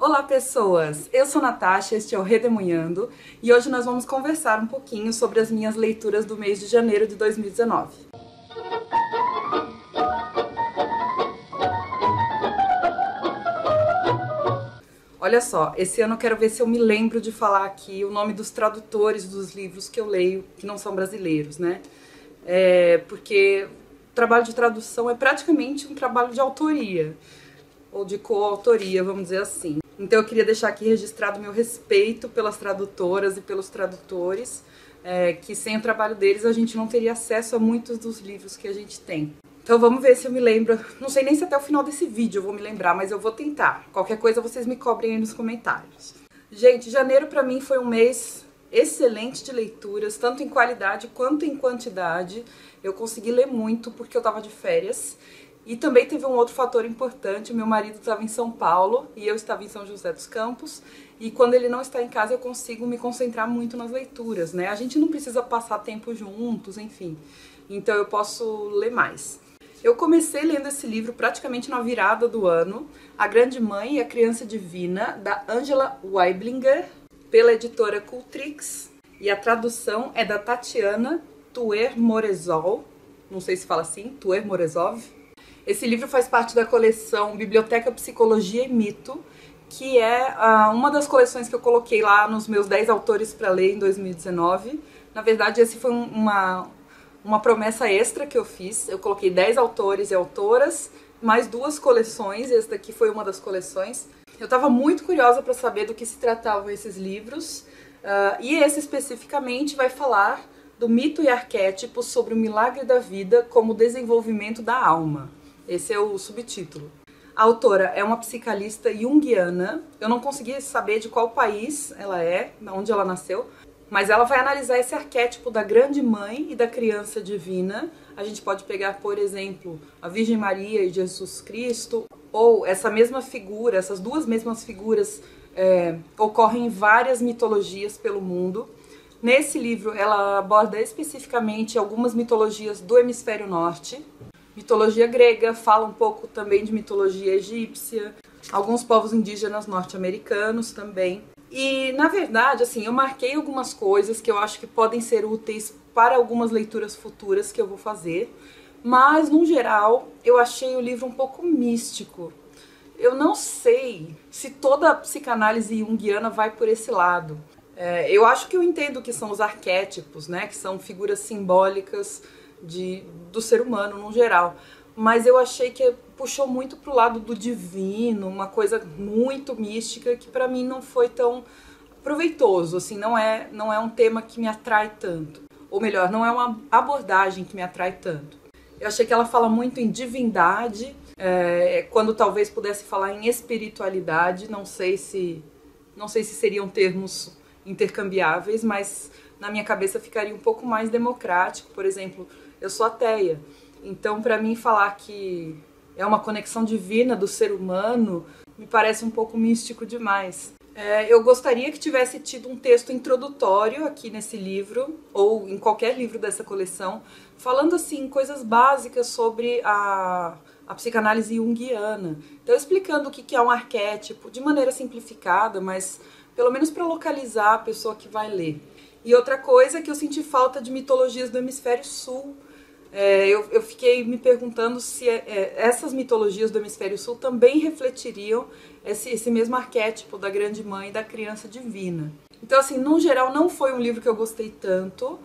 Olá pessoas, eu sou Natasha, este é o Redemoinhando e hoje nós vamos conversar um pouquinho sobre as minhas leituras do mês de janeiro de 2019. Olha só, esse ano eu quero ver se eu me lembro de falar aqui o nome dos tradutores dos livros que eu leio, que não são brasileiros, né? Porque o trabalho de tradução é praticamente um trabalho de autoria, ou de coautoria, vamos dizer assim. Então eu queria deixar aqui registrado meu respeito pelas tradutoras e pelos tradutores, que sem o trabalho deles a gente não teria acesso a muitos dos livros que a gente tem. Então vamos ver se eu me lembro, não sei nem se até o final desse vídeo eu vou me lembrar, mas eu vou tentar. Qualquer coisa vocês me cobrem aí nos comentários. Gente, janeiro pra mim foi um mês excelente de leituras, tanto em qualidade quanto em quantidade. Eu consegui ler muito porque eu tava de férias. E também teve um outro fator importante, meu marido estava em São Paulo e eu estava em São José dos Campos, e quando ele não está em casa eu consigo me concentrar muito nas leituras, né? A gente não precisa passar tempo juntos, enfim, então eu posso ler mais. Eu comecei lendo esse livro praticamente na virada do ano, A Grande Mãe e a Criança Divina, da Angela Weiblinger, pela editora Cultrix, e a tradução é da Tatiana Tuer-Morezov, não sei se fala assim, Tuer-Morezov. Esse livro faz parte da coleção Biblioteca, Psicologia e Mito, que é uma das coleções que eu coloquei lá nos meus 10 autores para ler em 2019. Na verdade, esse foi uma promessa extra que eu fiz. Eu coloquei 10 autores e autoras, mais 2 coleções, esse daqui foi uma das coleções. Eu estava muito curiosa para saber do que se tratavam esses livros, e esse especificamente vai falar do mito e arquétipo sobre o milagre da vida como desenvolvimento da alma. Esse é o subtítulo. A autora é uma psicanalista junguiana. Eu não consegui saber de qual país ela é, de onde ela nasceu, mas ela vai analisar esse arquétipo da grande mãe e da criança divina. A gente pode pegar, por exemplo, a Virgem Maria e Jesus Cristo, ou essa mesma figura, essas duas mesmas figuras ocorrem em várias mitologias pelo mundo. Nesse livro ela aborda especificamente algumas mitologias do hemisfério norte. Mitologia grega, fala um pouco também de mitologia egípcia, alguns povos indígenas norte-americanos também. E, na verdade, assim, eu marquei algumas coisas que eu acho que podem ser úteis para algumas leituras futuras que eu vou fazer, mas, no geral, eu achei o livro um pouco místico. Eu não sei se toda a psicanálise junguiana vai por esse lado. Eu acho que eu entendo o que são os arquétipos, né, que são figuras simbólicas do ser humano no geral, mas eu achei que puxou muito pro lado do divino, uma coisa muito mística que pra mim não foi tão proveitoso, assim, não é um tema que me atrai tanto, ou melhor, não é uma abordagem que me atrai tanto. Eu achei que ela fala muito em divindade, quando talvez pudesse falar em espiritualidade, não sei se seriam termos intercambiáveis, mas na minha cabeça ficaria um pouco mais democrático. Por exemplo, eu sou ateia, então para mim falar que é uma conexão divina do ser humano me parece um pouco místico demais. Eu gostaria que tivesse tido um texto introdutório aqui nesse livro, ou em qualquer livro dessa coleção, falando assim coisas básicas sobre a psicanálise junguiana. Então explicando o que é um arquétipo, de maneira simplificada, mas pelo menos para localizar a pessoa que vai ler. E outra coisa é que eu senti falta de mitologias do hemisfério sul. Eu fiquei me perguntando se essas mitologias do hemisfério sul também refletiriam esse mesmo arquétipo da grande mãe e da criança divina. Então, assim, no geral, não foi um livro que eu gostei tanto.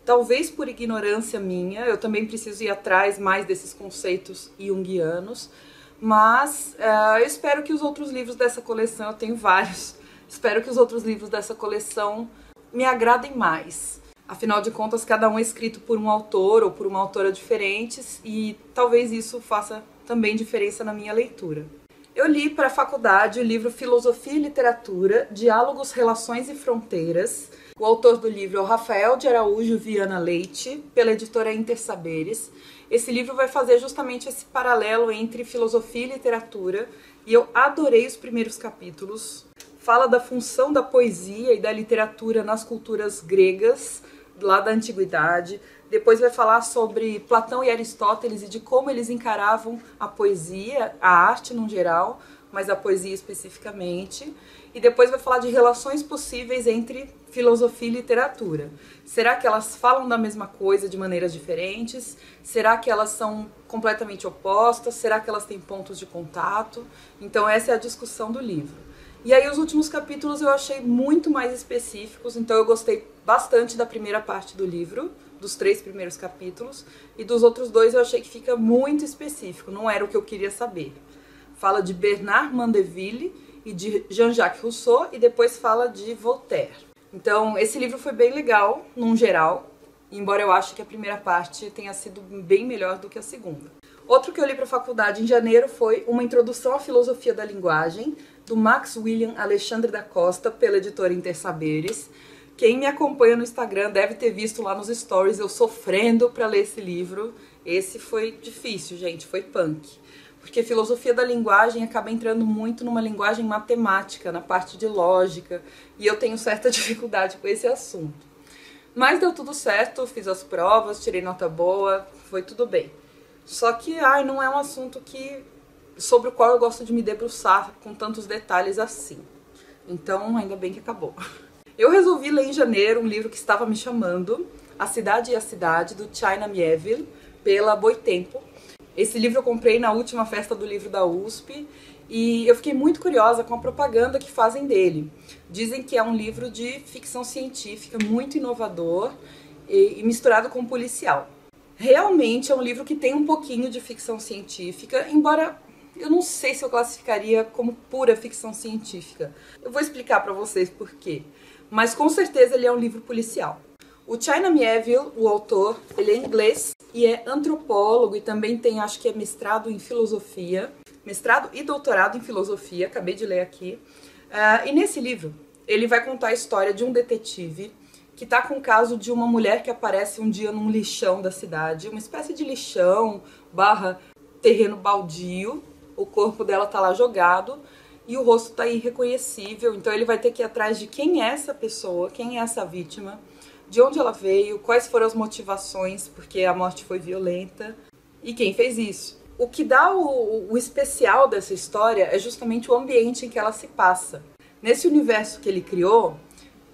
Talvez por ignorância minha, eu também preciso ir atrás mais desses conceitos junguianos. Mas eu espero que os outros livros dessa coleção, eu tenho vários, espero que os outros livros dessa coleção me agradem mais. Afinal de contas, cada um é escrito por um autor ou por uma autora diferentes e talvez isso faça também diferença na minha leitura. Eu li para a faculdade o livro Filosofia e Literatura, Diálogos, Relações e Fronteiras. O autor do livro é o Rafael de Araújo Viana Leite, pela editora Intersaberes. Esse livro vai fazer justamente esse paralelo entre filosofia e literatura e eu adorei os primeiros capítulos. Fala da função da poesia e da literatura nas culturas gregas, lá da antiguidade, Depois vai falar sobre Platão e Aristóteles e de como eles encaravam a poesia, a arte no geral, mas a poesia especificamente. E depois vai falar de relações possíveis entre filosofia e literatura. Será que elas falam da mesma coisa de maneiras diferentes? Será que elas são completamente opostas? Será que elas têm pontos de contato? Então essa é a discussão do livro. E aí os últimos capítulos eu achei muito mais específicos, então eu gostei bastante da primeira parte do livro, dos 3 primeiros capítulos, e dos outros 2 eu achei que fica muito específico, não era o que eu queria saber. Fala de Bernard Mandeville e de Jean-Jacques Rousseau, e depois fala de Voltaire. Então, esse livro foi bem legal, num geral, embora eu ache que a primeira parte tenha sido bem melhor do que a segunda. Outro que eu li para a faculdade em janeiro foi Uma Introdução à Filosofia da Linguagem, do Max William Alexandre da Costa, pela editora Intersaberes. Quem me acompanha no Instagram deve ter visto lá nos stories eu sofrendo para ler esse livro. Esse foi difícil, gente, foi punk. Porque filosofia da linguagem acaba entrando muito numa linguagem matemática, na parte de lógica, e eu tenho certa dificuldade com esse assunto. Mas deu tudo certo, fiz as provas, tirei nota boa, foi tudo bem. Só que, não é um assunto sobre o qual eu gosto de me debruçar com tantos detalhes assim. Então, ainda bem que acabou. Eu resolvi ler em janeiro um livro que estava me chamando, A Cidade e a Cidade, do China Miéville, pela Boitempo. Esse livro eu comprei na última festa do livro da USP e eu fiquei muito curiosa com a propaganda que fazem dele. Dizem que é um livro de ficção científica muito inovador e misturado com policial. Realmente é um livro que tem um pouquinho de ficção científica, embora eu não sei se eu classificaria como pura ficção científica. Eu vou explicar para vocês por quê. Mas com certeza ele é um livro policial. O China Miéville, o autor, ele é inglês e é antropólogo e também tem, acho que é mestrado em filosofia, mestrado e doutorado em filosofia, acabei de ler aqui. E nesse livro ele vai contar a história de um detetive que está com o caso de uma mulher que aparece um dia num lixão da cidade, uma espécie de lixão / terreno baldio. O corpo dela está lá jogado e o rosto está irreconhecível, então ele vai ter que ir atrás de quem é essa pessoa, quem é essa vítima, de onde ela veio, quais foram as motivações, porque a morte foi violenta, e quem fez isso. O que dá o especial dessa história é justamente o ambiente em que ela se passa. Nesse universo que ele criou,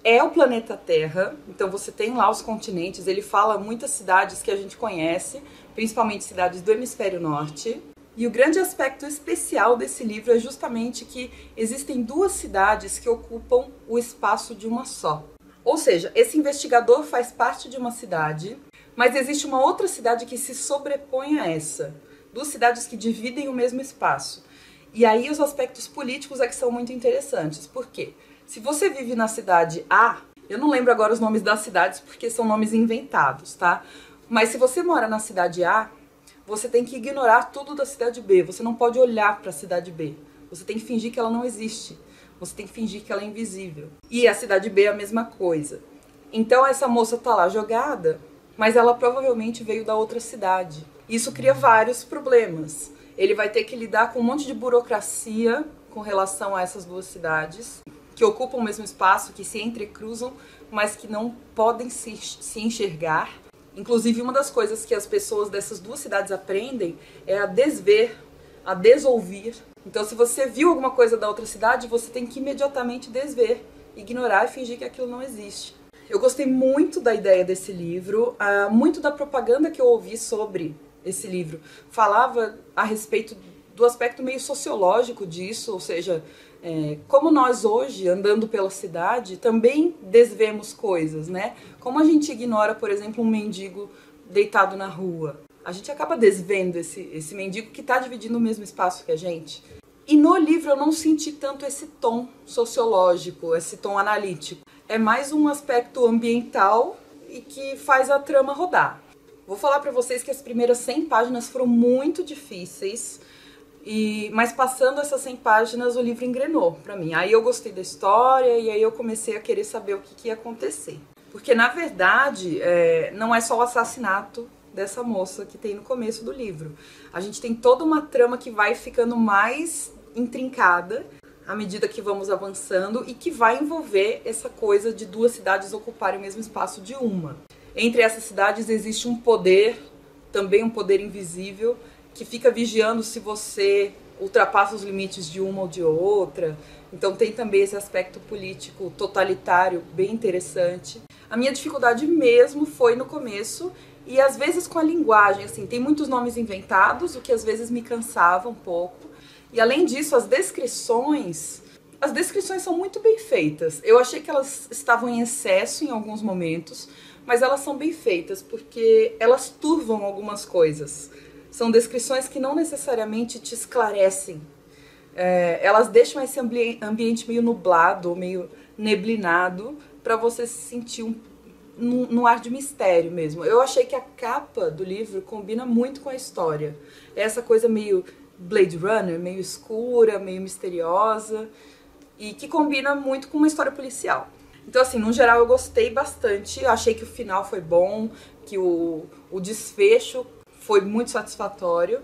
é o planeta Terra, então você tem lá os continentes, ele fala muitas cidades que a gente conhece, principalmente cidades do hemisfério norte. E o grande aspecto especial desse livro é justamente que existem 2 cidades que ocupam o espaço de uma só. Ou seja, esse investigador faz parte de uma cidade, mas existe uma outra cidade que se sobrepõe a essa. 2 cidades que dividem o mesmo espaço. E aí os aspectos políticos é que são muito interessantes. Por quê? Se você vive na cidade A, eu não lembro agora os nomes das cidades porque são nomes inventados, tá? Mas se você mora na cidade A, você tem que ignorar tudo da cidade B. Você não pode olhar para a cidade B. Você tem que fingir que ela não existe. Você tem que fingir que ela é invisível. E a cidade B é a mesma coisa. Então essa moça tá lá jogada, mas ela provavelmente veio da outra cidade. Isso cria vários problemas. Ele vai ter que lidar com um monte de burocracia com relação a essas 2 cidades, que ocupam o mesmo espaço, que se entrecruzam, mas que não podem se enxergar. Inclusive, uma das coisas que as pessoas dessas 2 cidades aprendem é a desver, a desouvir. Então, se você viu alguma coisa da outra cidade, você tem que imediatamente desver, ignorar e fingir que aquilo não existe. Eu gostei muito da ideia desse livro, muito da propaganda que eu ouvi sobre esse livro. Falava a respeito do aspecto meio sociológico disso, ou seja, como nós hoje, andando pela cidade, também desvemos coisas, né? Como a gente ignora, por exemplo, um mendigo deitado na rua. A gente acaba desvendo esse mendigo que está dividindo o mesmo espaço que a gente. E no livro eu não senti tanto esse tom sociológico, esse tom analítico. É mais um aspecto ambiental e que faz a trama rodar. Vou falar para vocês que as primeiras 100 páginas foram muito difíceis, mas passando essas 100 páginas o livro engrenou pra mim. Aí eu gostei da história e aí eu comecei a querer saber o que ia acontecer. Porque na verdade não é só o assassinato dessa moça que tem no começo do livro. A gente tem toda uma trama que vai ficando mais intrincada à medida que vamos avançando e que vai envolver essa coisa de 2 cidades ocuparem o mesmo espaço de uma. entre essas cidades existe um poder, também um poder invisível, que fica vigiando se você ultrapassa os limites de uma ou de outra. Então tem também esse aspecto político totalitário bem interessante. A minha dificuldade mesmo foi no começo e às vezes com a linguagem, assim, tem muitos nomes inventados, o que às vezes me cansava um pouco. E além disso, as descrições são muito bem feitas. Eu achei que elas estavam em excesso em alguns momentos, mas elas são bem feitas porque elas turvam algumas coisas. São descrições que não necessariamente te esclarecem. Elas deixam esse ambiente meio nublado, meio neblinado, para você se sentir num ar de mistério mesmo. Eu achei que a capa do livro combina muito com a história. É essa coisa meio Blade Runner, meio escura, meio misteriosa, e que combina muito com uma história policial. Então, assim, no geral eu gostei bastante. Eu achei que o final foi bom, que o desfecho foi muito satisfatório,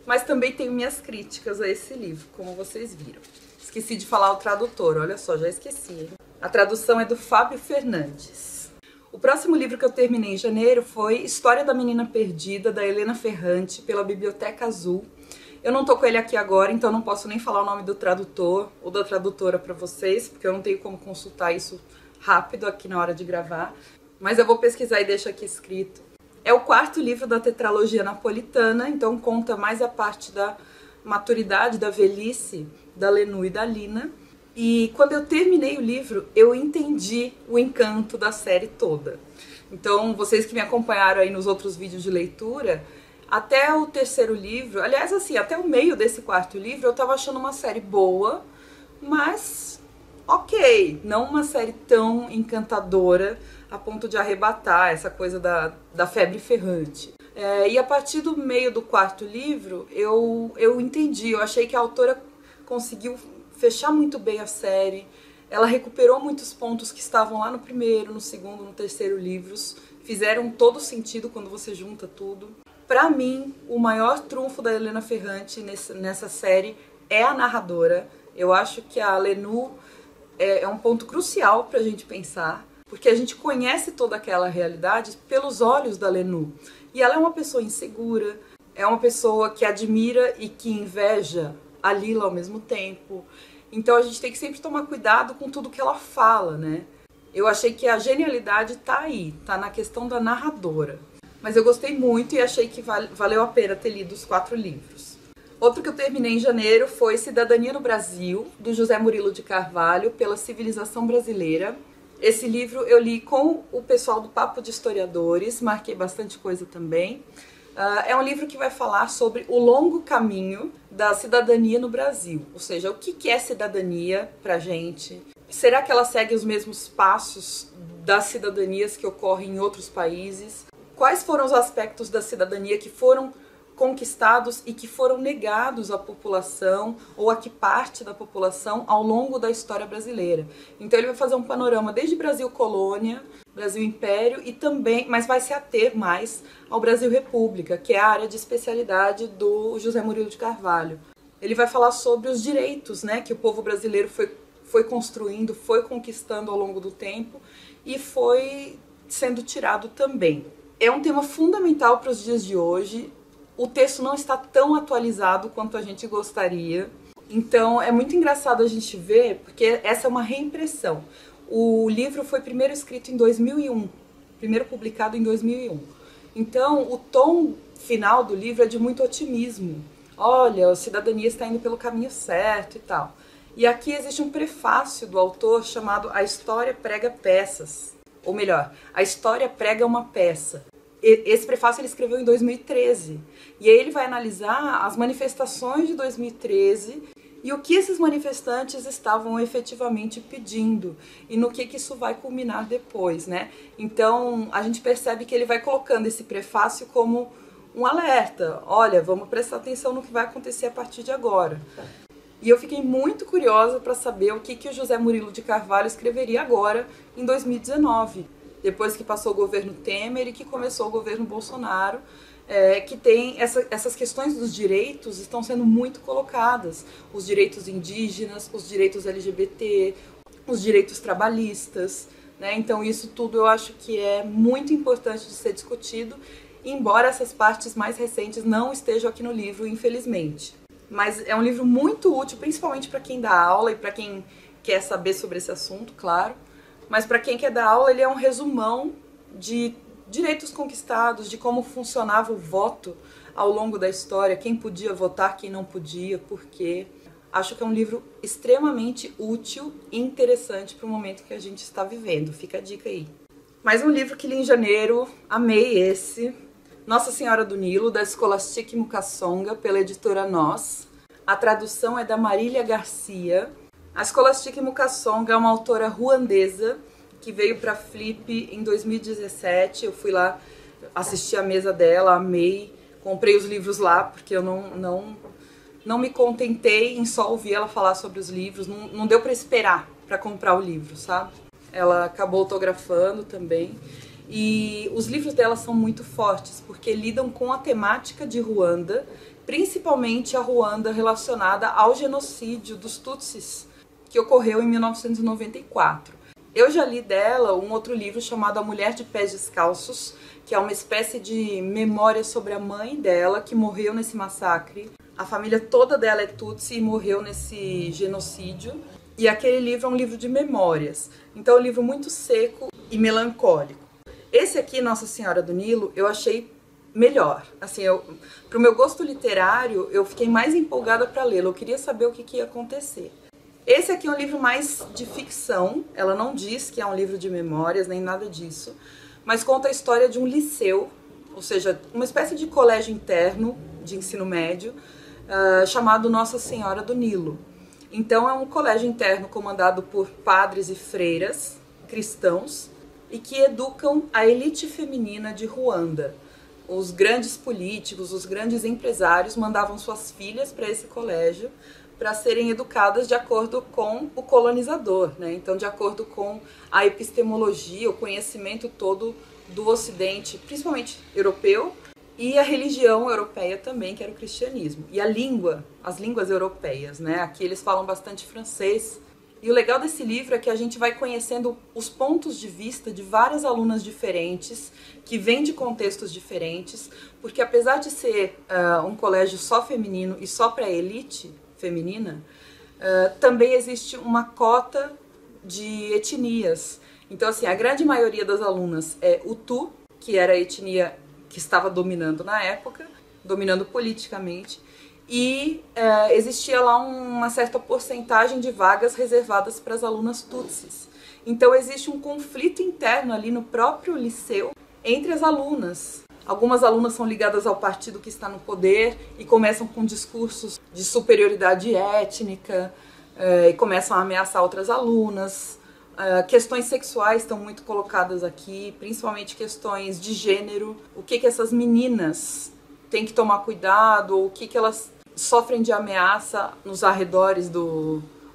mas também tenho minhas críticas a esse livro, como vocês viram. Esqueci de falar o tradutor, olha só, já esqueci, hein? A tradução é do Fábio Fernandes. O próximo livro que eu terminei em janeiro foi História da Menina Perdida, da Helena Ferrante, pela Biblioteca Azul. Eu não tô com ele aqui agora, então não posso nem falar o nome do tradutor ou da tradutora para vocês, porque eu não tenho como consultar isso rápido aqui na hora de gravar, mas eu vou pesquisar e deixo aqui escrito. É o quarto livro da tetralogia napolitana, então conta mais a parte da maturidade, da velhice da Lenu e da Lina. E quando eu terminei o livro, eu entendi o encanto da série toda. Então, vocês que me acompanharam aí nos outros vídeos de leitura, até o terceiro livro, aliás, assim, até o meio desse quarto livro, eu tava achando uma série boa, mas ok, não uma série tão encantadora a ponto de arrebatar essa coisa da febre ferrante. E a partir do meio do quarto livro, eu entendi, eu achei que a autora conseguiu fechar muito bem a série, ela recuperou muitos pontos que estavam lá no primeiro, no segundo, no terceiro livros, fizeram todo sentido quando você junta tudo. Pra mim, o maior trunfo da Helena Ferrante nessa série é a narradora. Eu acho que a Lenu é um ponto crucial pra gente pensar, porque a gente conhece toda aquela realidade pelos olhos da Lenu. E ela é uma pessoa insegura, é uma pessoa que admira e que inveja a Lila ao mesmo tempo. Então a gente tem que sempre tomar cuidado com tudo que ela fala, né? Eu achei que a genialidade tá aí, tá na questão da narradora. Mas eu gostei muito e achei que valeu a pena ter lido os 4 livros. Outro que eu terminei em janeiro foi Cidadania no Brasil, do José Murilo de Carvalho, pela Civilização Brasileira. Esse livro eu li com o pessoal do Papo de Historiadores, marquei bastante coisa também. É um livro que vai falar sobre o longo caminho da cidadania no Brasil, ou seja, o que é cidadania pra gente? Será que ela segue os mesmos passos das cidadanias que ocorrem em outros países? Quais foram os aspectos da cidadania que foram conquistados e que foram negados à população ou a que parte da população ao longo da história brasileira? Então ele vai fazer um panorama desde Brasil Colônia, Brasil Império e também, mas vai se ater mais ao Brasil República, que é a área de especialidade do José Murilo de Carvalho. Ele vai falar sobre os direitos, né, que o povo brasileiro foi construindo, foi conquistando ao longo do tempo e foi sendo tirado também. É um tema fundamental para os dias de hoje. O texto não está tão atualizado quanto a gente gostaria. Então é muito engraçado a gente ver, porque essa é uma reimpressão. O livro foi primeiro escrito em 2001, primeiro publicado em 2001. Então o tom final do livro é de muito otimismo. Olha, a cidadania está indo pelo caminho certo e tal. E aqui existe um prefácio do autor chamado A História Prega Peças. Ou melhor, a história prega uma peça. Esse prefácio ele escreveu em 2013. E aí ele vai analisar as manifestações de 2013 e o que esses manifestantes estavam efetivamente pedindo e no que isso vai culminar depois, né? Então a gente percebe que ele vai colocando esse prefácio como um alerta. Olha, vamos prestar atenção no que vai acontecer a partir de agora. E eu fiquei muito curiosa para saber o que o José Murilo de Carvalho escreveria agora, em 2019, depois que passou o governo Temer e que começou o governo Bolsonaro, que tem essas questões dos direitos estão sendo muito colocadas. Os direitos indígenas, os direitos LGBT, os direitos trabalhistas, né? Então isso tudo eu acho que é muito importante de ser discutido, embora essas partes mais recentes não estejam aqui no livro, infelizmente. Mas é um livro muito útil, principalmente para quem dá aula e para quem quer saber sobre esse assunto, claro. Mas para quem quer dar aula, ele é um resumão de direitos conquistados, de como funcionava o voto ao longo da história, quem podia votar, quem não podia, por quê. Acho que é um livro extremamente útil e interessante para o momento que a gente está vivendo. Fica a dica aí. Mais um livro que li em janeiro, amei esse. Nossa Senhora do Nilo, da Scholastic Mukasonga, pela editora Nós. A tradução é da Marília Garcia. A Scholastic Mukasonga é uma autora ruandesa que veio para Flip em 2017. Eu fui lá assistir a mesa dela, amei. Comprei os livros lá, porque eu não me contentei em só ouvir ela falar sobre os livros. Não deu para esperar para comprar o livro, sabe? Ela acabou autografando também. E os livros dela são muito fortes, porque lidam com a temática de Ruanda, principalmente a Ruanda relacionada ao genocídio dos Tutsis, que ocorreu em 1994. Eu já li dela um outro livro chamado A Mulher de Pés Descalços, que é uma espécie de memória sobre a mãe dela, que morreu nesse massacre. A família toda dela é Tutsi e morreu nesse genocídio. E aquele livro é um livro de memórias. Então é um livro muito seco e melancólico. Esse aqui, Nossa Senhora do Nilo, eu achei melhor. Assim, pro meu gosto literário, eu fiquei mais empolgada para lê-lo. Eu queria saber o que ia acontecer. Esse aqui é um livro mais de ficção. Ela não diz que é um livro de memórias, nem nada disso. Mas conta a história de um liceu, ou seja, uma espécie de colégio interno de ensino médio, chamado Nossa Senhora do Nilo. Então é um colégio interno comandado por padres e freiras cristãos, e que educam a elite feminina de Ruanda. Os grandes políticos, os grandes empresários mandavam suas filhas para esse colégio para serem educadas de acordo com o colonizador, né? Então, de acordo com a epistemologia, o conhecimento todo do Ocidente, principalmente europeu, e a religião europeia também, que era o cristianismo. E a língua, as línguas europeias, né? Aqui eles falam bastante francês. E o legal desse livro é que a gente vai conhecendo os pontos de vista de várias alunas diferentes, que vêm de contextos diferentes, porque apesar de ser um colégio só feminino e só para a elite feminina, também existe uma cota de etnias. Então, assim, a grande maioria das alunas é Hutu, que era a etnia que estava dominando na época, dominando politicamente, e existia lá uma certa porcentagem de vagas reservadas para as alunas tutsis. Então existe um conflito interno ali no próprio liceu entre as alunas. Algumas alunas são ligadas ao partido que está no poder e começam com discursos de superioridade étnica e começam a ameaçar outras alunas. Questões sexuais estão muito colocadas aqui, principalmente questões de gênero. O que essas meninas têm que tomar cuidado, ou o que elas sofrem de ameaça nos arredores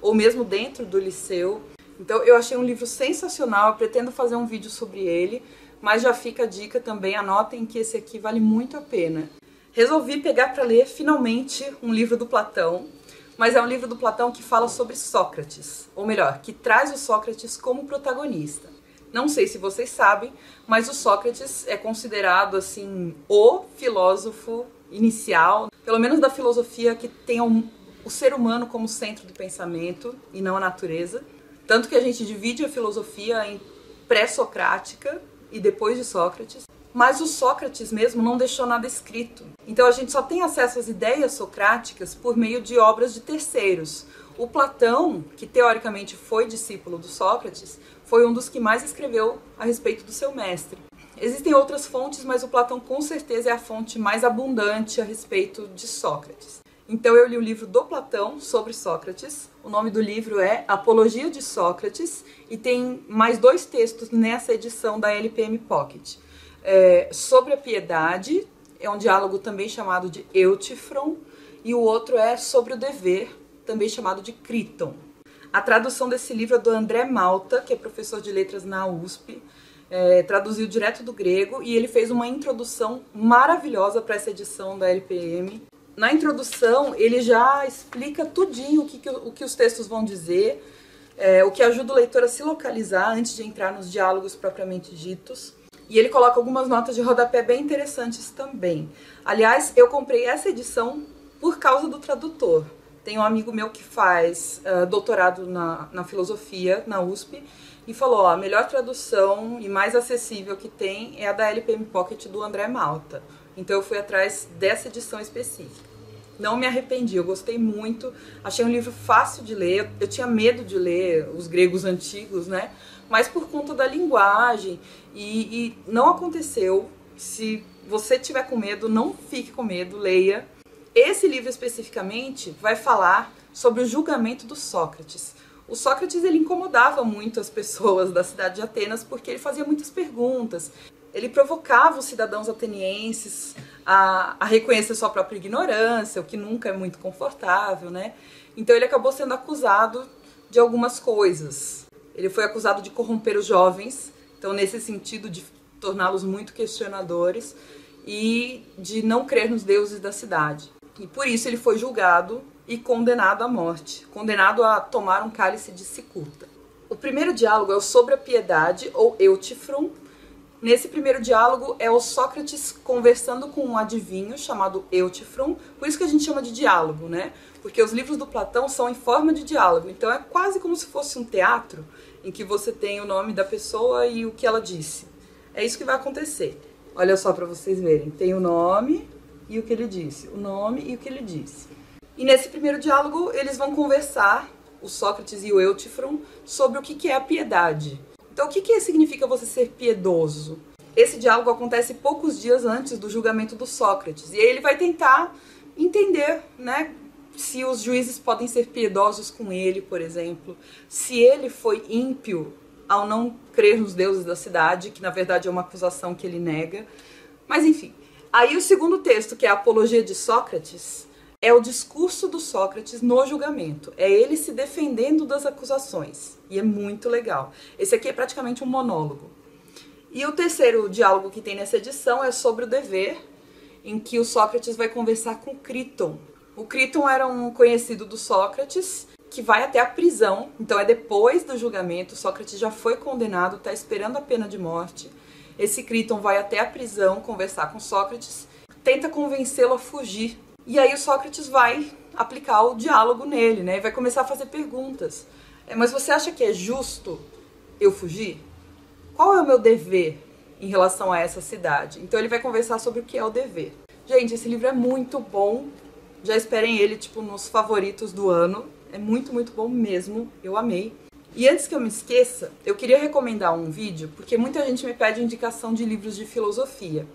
ou mesmo dentro do liceu. Então eu achei um livro sensacional, eu pretendo fazer um vídeo sobre ele, mas já fica a dica também, anotem que esse aqui vale muito a pena. Resolvi pegar para ler finalmente um livro do Platão, mas é um livro do Platão que fala sobre Sócrates, ou melhor, que traz o Sócrates como protagonista. Não sei se vocês sabem, mas o Sócrates é considerado assim o filósofo inicial, pelo menos da filosofia que tem o ser humano como centro do pensamento e não a natureza. Tanto que a gente divide a filosofia em pré-socrática e depois de Sócrates. Mas o Sócrates mesmo não deixou nada escrito. Então a gente só tem acesso às ideias socráticas por meio de obras de terceiros. O Platão, que teoricamente foi discípulo do Sócrates, foi um dos que mais escreveu a respeito do seu mestre. Existem outras fontes, mas o Platão com certeza é a fonte mais abundante a respeito de Sócrates. Então eu li o livro do Platão sobre Sócrates. O nome do livro é Apologia de Sócrates e tem mais 2 textos nessa edição da LPM Pocket. Sobre a piedade, é um diálogo também chamado de Eutífron, e o outro é sobre o dever, também chamado de Críton. A tradução desse livro é do André Malta, que é professor de letras na USP, traduziu direto do grego, e ele fez uma introdução maravilhosa para essa edição da LPM. Na introdução, ele já explica tudinho o que os textos vão dizer, o que ajuda o leitor a se localizar antes de entrar nos diálogos propriamente ditos. E ele coloca algumas notas de rodapé bem interessantes também. Aliás, eu comprei essa edição por causa do tradutor. Tem um amigo meu que faz doutorado na filosofia, na USP, e falou, ó, a melhor tradução e mais acessível que tem é a da LPM Pocket do André Malta. Então eu fui atrás dessa edição específica. Não me arrependi, eu gostei muito, achei um livro fácil de ler, eu tinha medo de ler os gregos antigos, né? Mas por conta da linguagem, e não aconteceu. Se você tiver com medo, não fique com medo, leia. Esse livro especificamente vai falar sobre o julgamento do Sócrates. O Sócrates, ele incomodava muito as pessoas da cidade de Atenas porque ele fazia muitas perguntas. Ele provocava os cidadãos atenienses a reconhecer sua própria ignorância, o que nunca é muito confortável, né? Então ele acabou sendo acusado de algumas coisas. Ele foi acusado de corromper os jovens, então nesse sentido de torná-los muito questionadores e de não crer nos deuses da cidade. E por isso ele foi julgado e condenado à morte, condenado a tomar um cálice de cicuta. O primeiro diálogo é o sobre a piedade, ou Eutífron. Nesse primeiro diálogo é o Sócrates conversando com um adivinho chamado Eutífron, por isso que a gente chama de diálogo, né? Porque os livros do Platão são em forma de diálogo, então é quase como se fosse um teatro em que você tem o nome da pessoa e o que ela disse. É isso que vai acontecer. Olha só para vocês verem, tem o nome e o que ele disse, o nome e o que ele disse. E nesse primeiro diálogo eles vão conversar, o Sócrates e o Eutífron, sobre o que é a piedade. Então, o que significa você ser piedoso? Esse diálogo acontece poucos dias antes do julgamento do Sócrates. E aí ele vai tentar entender, né, se os juízes podem ser piedosos com ele, por exemplo. Se ele foi ímpio ao não crer nos deuses da cidade, que na verdade é uma acusação que ele nega. Mas enfim. Aí o segundo texto, que é a Apologia de Sócrates, é o discurso do Sócrates no julgamento. É ele se defendendo das acusações. E é muito legal. Esse aqui é praticamente um monólogo. E o terceiro diálogo que tem nessa edição é sobre o dever, em que o Sócrates vai conversar com Críton. O Críton era um conhecido do Sócrates, que vai até a prisão. Então é depois do julgamento, Sócrates já foi condenado, está esperando a pena de morte. Esse Críton vai até a prisão conversar com Sócrates, tenta convencê-lo a fugir. E aí o Sócrates vai aplicar o diálogo nele, né? E vai começar a fazer perguntas. Mas você acha que é justo eu fugir? Qual é o meu dever em relação a essa cidade? Então ele vai conversar sobre o que é o dever. Gente, esse livro é muito bom. Já esperem ele, tipo, nos favoritos do ano. É muito, muito bom mesmo. Eu amei. E antes que eu me esqueça, eu queria recomendar um vídeo, porque muita gente me pede indicação de livros de filosofia.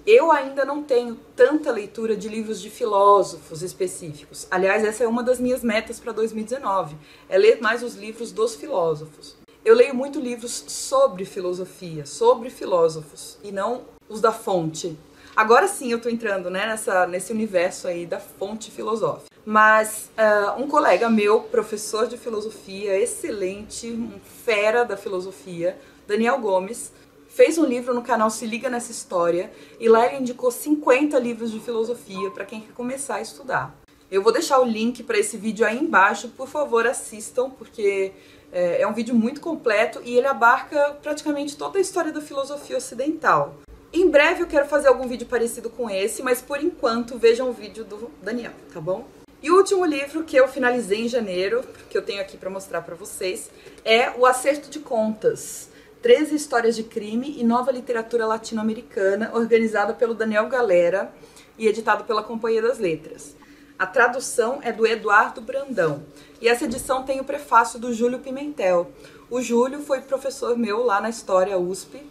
Eu ainda não tenho tanta leitura de livros de filósofos específicos. Aliás, essa é uma das minhas metas para 2019, é ler mais os livros dos filósofos. Eu leio muito livros sobre filosofia, sobre filósofos, e não os da fonte. Agora sim eu estou entrando, né, nesse universo aí da fonte filosófica. Mas um colega meu, professor de filosofia, excelente, um fera da filosofia, Daniel Gomes, fez um livro no canal Se Liga Nessa História, e lá ele indicou 50 livros de filosofia para quem quer começar a estudar. Eu vou deixar o link para esse vídeo aí embaixo, por favor assistam, porque é um vídeo muito completo e ele abarca praticamente toda a história da filosofia ocidental. Em breve eu quero fazer algum vídeo parecido com esse, mas por enquanto vejam o vídeo do Daniel, tá bom? E o último livro que eu finalizei em janeiro, que eu tenho aqui para mostrar para vocês, é O Acerto de Contas. 13 histórias de crime e nova literatura latino-americana, organizada pelo Daniel Galera e editado pela Companhia das Letras. A tradução é do Eduardo Brandão. E essa edição tem o prefácio do Júlio Pimentel. O Júlio foi professor meu lá na História USP,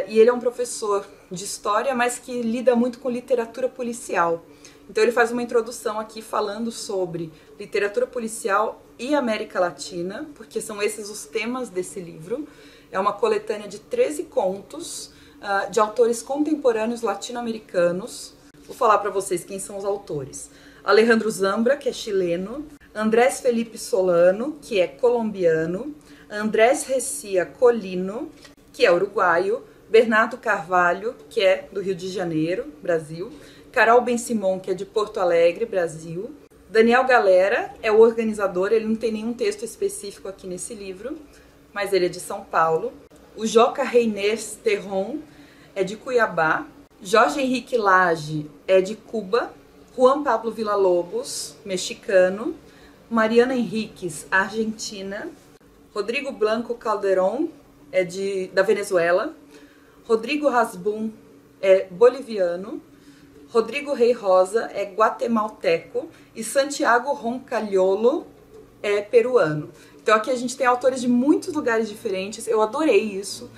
e ele é um professor de história, mas que lida muito com literatura policial. Então ele faz uma introdução aqui falando sobre literatura policial e América Latina, porque são esses os temas desse livro. É uma coletânea de 13 contos de autores contemporâneos latino-americanos. Vou falar para vocês quem são os autores. Alejandro Zambra, que é chileno. Andrés Felipe Solano, que é colombiano. Andrés Recia Colino, que é uruguaio. Bernardo Carvalho, que é do Rio de Janeiro, Brasil. Carol Ben-Simon, que é de Porto Alegre, Brasil. Daniel Galera é o organizador, ele não tem nenhum texto específico aqui nesse livro, mas ele é de São Paulo. O Joca Reynés Terron é de Cuiabá. Jorge Henrique Lage é de Cuba. Juan Pablo Villalobos, mexicano. Mariana Henriques, argentina. Rodrigo Blanco Calderón é da Venezuela. Rodrigo Rasbun é boliviano. Rodrigo Rey Rosa é guatemalteco. E Santiago Roncalholo é peruano. Então aqui a gente tem autores de muitos lugares diferentes, eu adorei isso,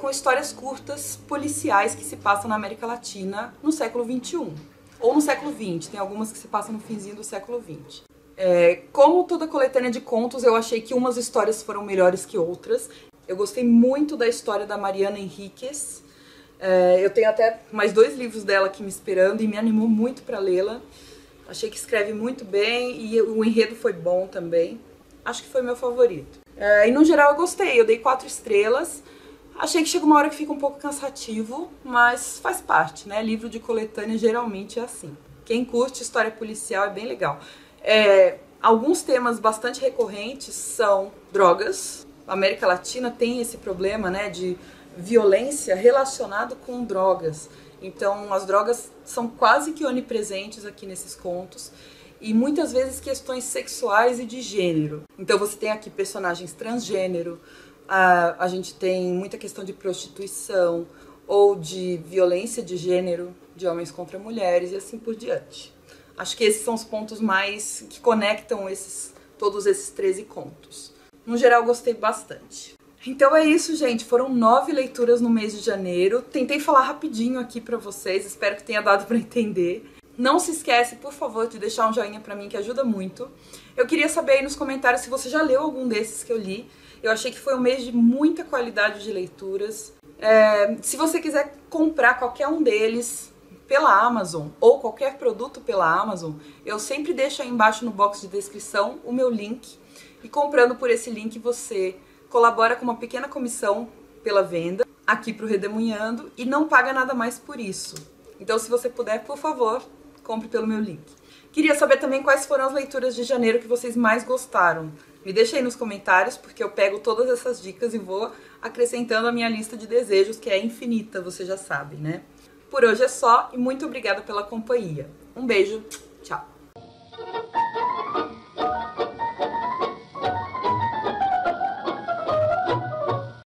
com histórias curtas, policiais que se passam na América Latina no século XXI, ou no século XX, tem algumas que se passam no finzinho do século XX. Como toda coletânea de contos, eu achei que umas histórias foram melhores que outras. Eu gostei muito da história da Mariana Henriques, eu tenho até mais 2 livros dela aqui me esperando e me animou muito para lê-la. Achei que escreve muito bem e o enredo foi bom também. Acho que foi meu favorito. E no geral eu gostei, eu dei 4 estrelas. Achei que chega uma hora que fica um pouco cansativo, mas faz parte, né? Livro de coletânea geralmente é assim. Quem curte história policial é bem legal. Alguns temas bastante recorrentes são drogas. A América Latina tem esse problema, né, de violência relacionado com drogas. Então as drogas são quase que onipresentes aqui nesses contos. E muitas vezes questões sexuais e de gênero. Então você tem aqui personagens transgênero, a gente tem muita questão de prostituição ou de violência de gênero, de homens contra mulheres e assim por diante. Acho que esses são os pontos mais que conectam todos esses 13 contos. No geral, gostei bastante. Então é isso, gente. Foram 9 leituras no mês de janeiro. Tentei falar rapidinho aqui pra vocês, espero que tenha dado pra entender. Não se esquece, por favor, de deixar um joinha pra mim, que ajuda muito. Eu queria saber aí nos comentários se você já leu algum desses que eu li. Eu achei que foi um mês de muita qualidade de leituras. Se você quiser comprar qualquer um deles pela Amazon, ou qualquer produto pela Amazon, eu sempre deixo aí embaixo no box de descrição o meu link. E comprando por esse link, você colabora com uma pequena comissão pela venda aqui pro Redemoinhando e não paga nada mais por isso. Então, se você puder, por favor, compre pelo meu link. Queria saber também quais foram as leituras de janeiro que vocês mais gostaram. Me deixa aí nos comentários, porque eu pego todas essas dicas e vou acrescentando a minha lista de desejos, que é infinita, você já sabe, né? Por hoje é só e muito obrigada pela companhia. Um beijo!